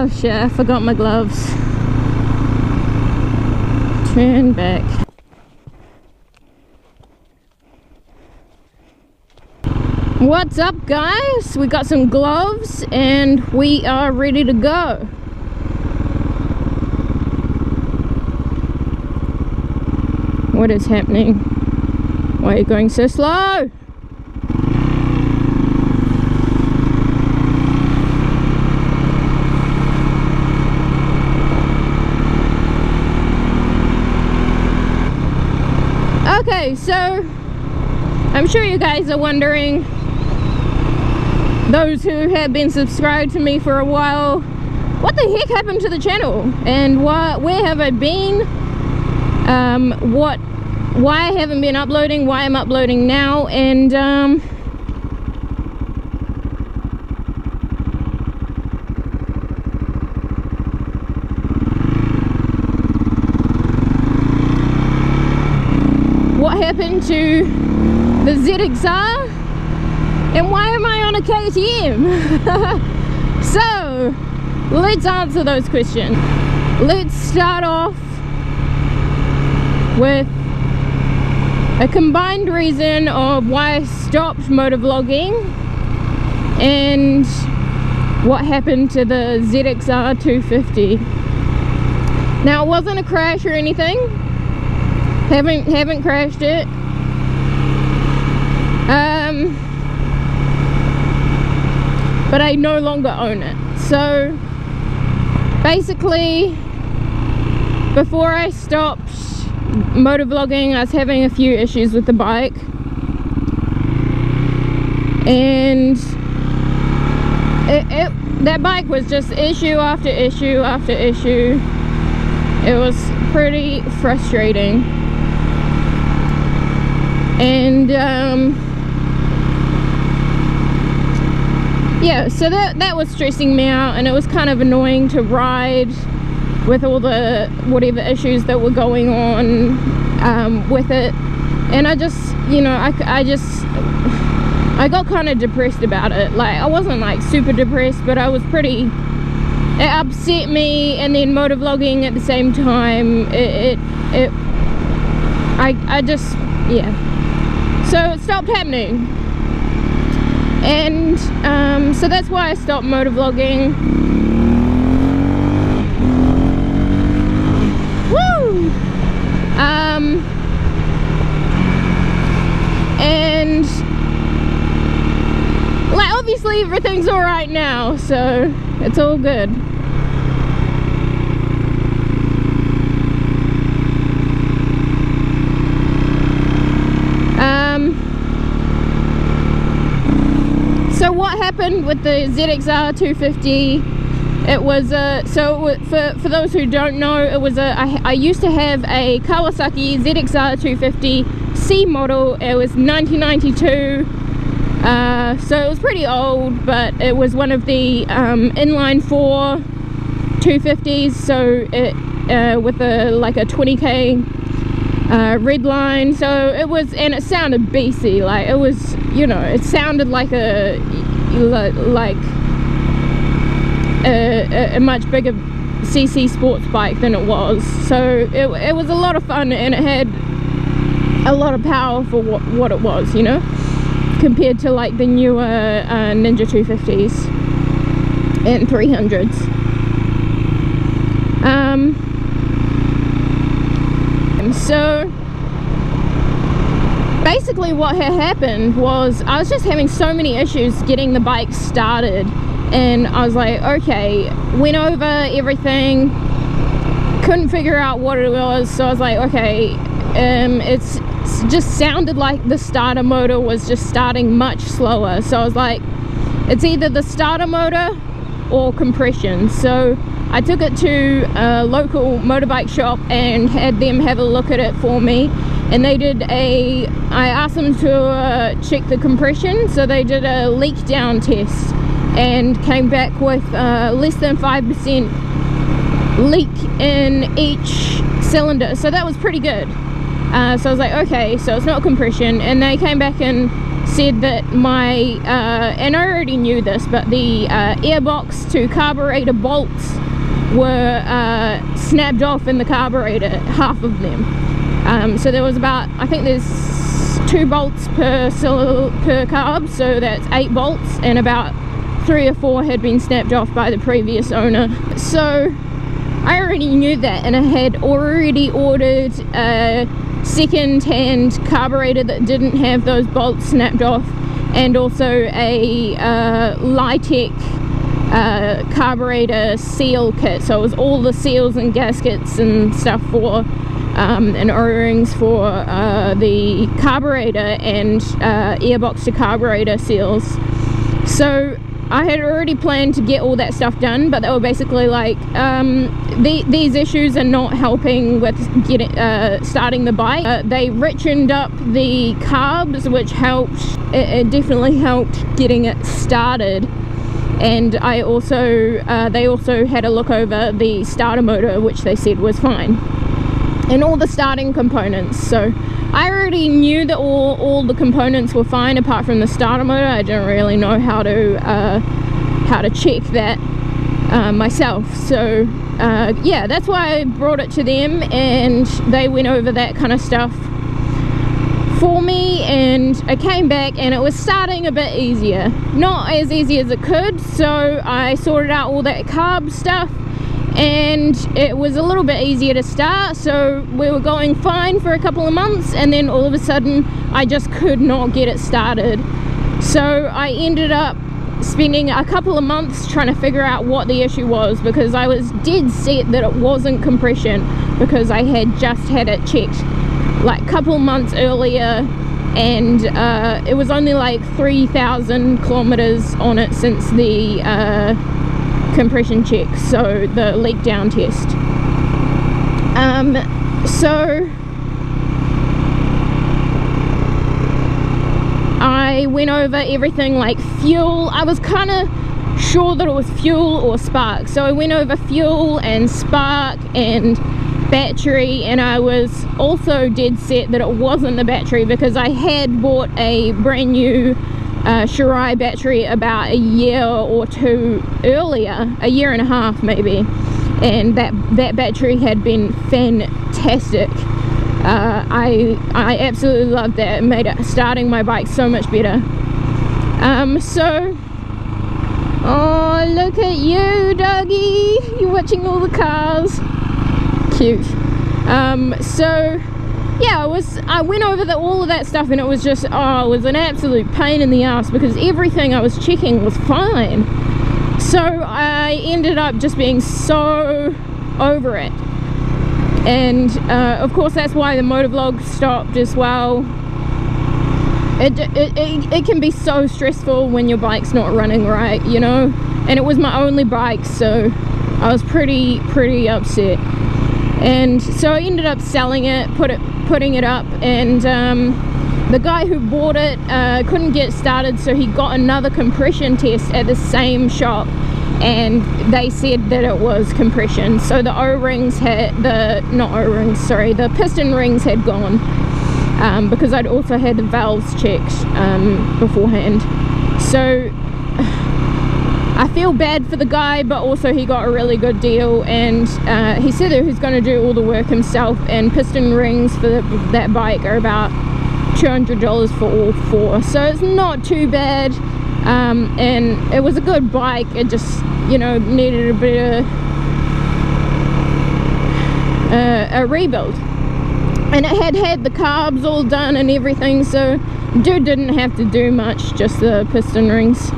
Oh shit, I forgot my gloves. Turn back. What's up guys? We got some gloves and we are ready to go. What is happening? Why are you going so slow? Okay, so I'm sure you guys are wondering, those who have been subscribed to me for a while, what the heck happened to the channel and where have I been, why I haven't been uploading, why I'm uploading now, and what happened to the Zxr, and why am I on a KTM? So let's answer those questions. Let's start off with a combined reason of why I stopped motovlogging and what happened to the Zxr 250. Now, it wasn't a crash or anything. Haven't crashed it. But I no longer own it. So basically, before I stopped motovlogging, I was having a few issues with the bike, and that bike was just issue after issue after issue. It was pretty frustrating, and yeah, so that was stressing me out, and it was kind of annoying to ride with all the whatever issues that were going on with it. And I just, you know, I got kind of depressed about it. Like, I wasn't like super depressed, but I was pretty, it upset me. And then motovlogging at the same time, I just, yeah, so it stopped happening. And so that's why I stopped motovlogging. Woo! And like, obviously everything's all right now, so it's all good. So what happened with the Zxr 250? It was for those who don't know, it was I used to have a Kawasaki Zxr 250 C model. It was 1992, so it was pretty old, but it was one of the inline 4 250s. So it with like a 20k red line. So it was, and it sounded beastie. Like, it was, you know, it sounded like a much bigger CC sports bike than it was. So it was a lot of fun, and it had a lot of power for what it was, you know, compared to like the newer Ninja 250s and 300s. So basically what had happened was I was just having so many issues getting the bike started, and I was like, okay, went over everything, couldn't figure out what it was. So I was like, okay, it's just sounded like the starter motor was just starting much slower. So I was like, it's either the starter motor or compression. So I took it to a local motorbike shop and had them have a look at it for me, and they did I asked them to check the compression. So they did a leak down test and came back with less than 5% leak in each cylinder. So that was pretty good. So I was like, okay, so it's not compression. And they came back and said that my, and I already knew this, but the airbox to carburetor bolts were snapped off in the carburetor, half of them. So there was about, I think there's 2 bolts per carb, so that's 8 bolts, and about 3 or 4 had been snapped off by the previous owner. So I already knew that, and I had already ordered a second-hand carburetor that didn't have those bolts snapped off, and also a Litec carburetor seal kit. So it was all the seals and gaskets and stuff for and O-rings for the carburetor and airbox to carburetor seals. So I had already planned to get all that stuff done, but they were basically like, these issues are not helping with starting the bike. They richened up the carbs, which helped. It definitely helped getting it started. And I also, they also had a look over the starter motor, which they said was fine, and all the starting components. So I already knew that all the components were fine apart from the starter motor. I didn't really know how to check that myself. So yeah, that's why I brought it to them, and they went over that kind of stuff for me, and I came back and it was starting a bit easier. Not as easy as it could, so I sorted out all that carb stuff and it was a little bit easier to start. So we were going fine for a couple of months, and then all of a sudden I just could not get it started. So I ended up spending a couple of months trying to figure out what the issue was, because I was dead set that it wasn't compression, because I had just had it checked like a couple months earlier, and it was only like 3,000 kilometers on it since the compression check, so the leak down test. So I went over everything, like fuel. I was kind of sure that it was fuel or spark, so I went over fuel and spark and battery, and I was also dead set that it wasn't the battery, because I had bought a brand new Zxr battery about a year or 2 earlier, a year and a half maybe, and that battery had been fantastic. I absolutely loved that. It made starting my bike so much better. So, oh, look at you, doggy, you're watching all the cars. Cute. So yeah, I went over all of that stuff, and it was just, oh, it was an absolute pain in the ass, because everything I was checking was fine. So I ended up just being so over it, and of course that's why the motovlog stopped as well. It can be so stressful when your bike's not running right, you know, and it was my only bike, so I was pretty upset. And so I ended up selling it, putting it up, and the guy who bought it couldn't get started, so he got another compression test at the same shop, and they said that it was compression. So the O-rings had, the piston rings had gone, because I'd also had the valves checked beforehand. So I feel bad for the guy, but also he got a really good deal, and he said that he's going to do all the work himself, and piston rings for that bike are about $200 for all 4, so it's not too bad. And it was a good bike, it just, you know, needed a bit of a rebuild, and it had the carbs all done and everything, so dude didn't have to do much, just the piston rings.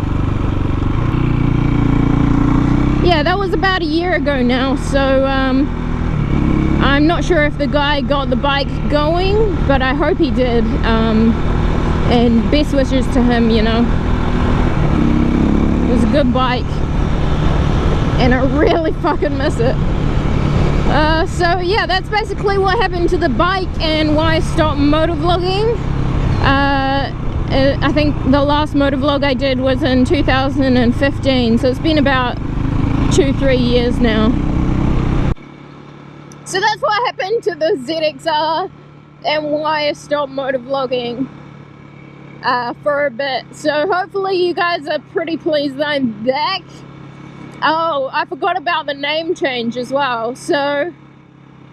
Yeah, that was about a year ago now, so I'm not sure if the guy got the bike going, but I hope he did, and best wishes to him, you know. It was a good bike, and I really fucking miss it. So yeah, that's basically what happened to the bike and why I stopped motovlogging. I think the last motovlog I did was in 2015, so it's been about 2-3 years now. So that's what happened to the ZXR and why I stopped motovlogging. for a bit. So hopefully you guys are pretty pleased that I'm back. Oh, I forgot about the name change as well. So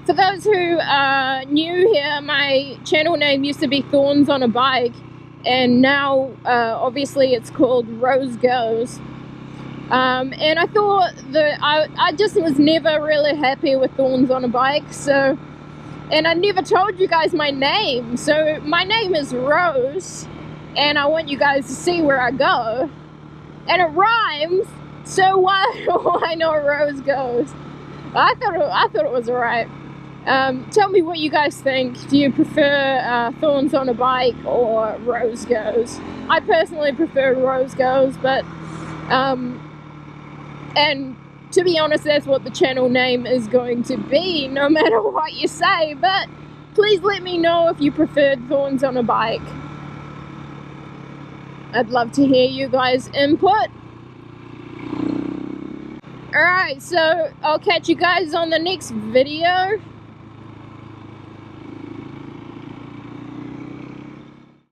for those who are new here, my channel name used to be Thorns on a Bike, and now obviously it's called RoseGoes. And I thought that I just was never really happy with Thorns on a Bike, so, and I never told you guys my name. So my name is Rose, and I want you guys to see where I go, and it rhymes, so why not RoseGoes? I thought it was alright. Tell me what you guys think. Do you prefer Thorns on a Bike or RoseGoes? I personally prefer RoseGoes, but and to be honest, that's what the channel name is going to be, no matter what you say. But please let me know if you preferred Thorns on a Bike. I'd love to hear you guys' input. Alright, so I'll catch you guys on the next video.